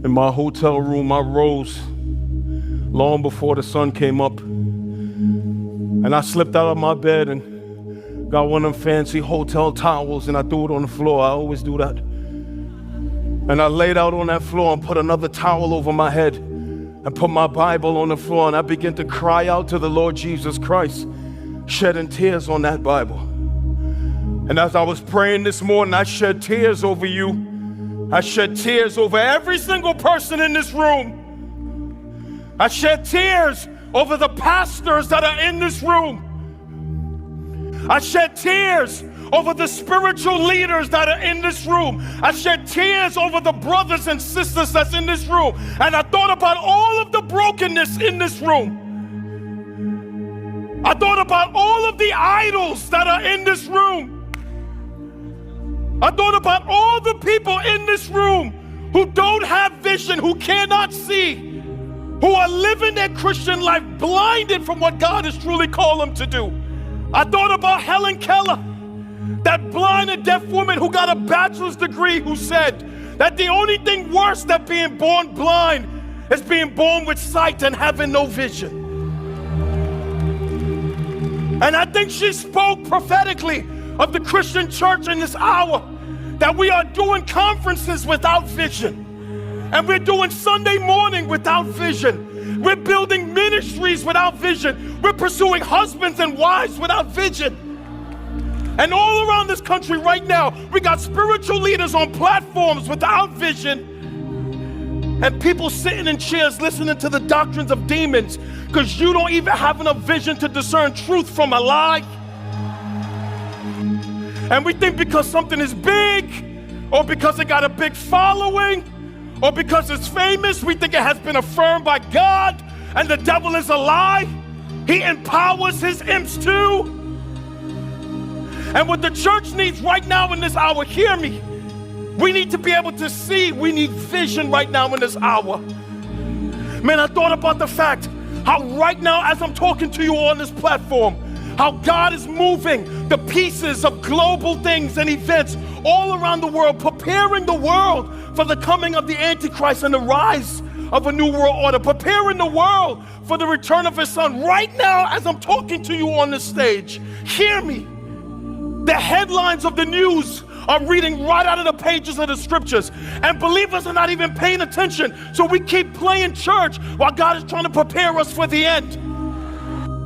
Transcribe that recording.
In my hotel room, I rose long before the sun came up. And I slipped out of my bed and got one of them fancy hotel towels and I threw it on the floor. I always do that. And I laid out on that floor and put another towel over my head and put my Bible on the floor, and I began to cry out to the Lord Jesus Christ, shedding tears on that Bible. And as I was praying this morning, I shed tears over you. I shed tears over every single person in this room. I shed tears over the pastors that are in this room. I shed tears over the spiritual leaders that are in this room. I shed tears over the brothers and sisters that's in this room. And I thought about all of the brokenness in this room. I thought about all of the idols that are in this room. I thought about all the people in this room who don't have vision, who cannot see, who are living their Christian life blinded from what God has truly called them to do. I thought about Helen Keller, that blind and deaf woman who got a bachelor's degree, who said that the only thing worse than being born blind is being born with sight and having no vision. And I think she spoke prophetically of the Christian church in this hour, that we are doing conferences without vision, and we're doing Sunday morning without vision. We're building ministries without vision. We're pursuing husbands and wives without vision. And all around this country right now, we got spiritual leaders on platforms without vision, and people sitting in chairs listening to the doctrines of demons because you don't even have enough vision to discern truth from a lie. And we think because something is big, or because it got a big following, or because it's famous, we think it has been affirmed by God, and the devil is a lie. He empowers his imps too. And what the church needs right now in this hour, hear me, we need to be able to see. We need vision right now in this hour. Man, I thought about the fact how right now, as I'm talking to you on this platform, how God is moving the pieces of global things and events all around the world, preparing the world for the coming of the Antichrist and the rise of a new world order, preparing the world for the return of his son. Right now, as I'm talking to you on this stage, hear me. The headlines of the news are reading right out of the pages of the scriptures, and believers are not even paying attention. So we keep playing church while God is trying to prepare us for the end.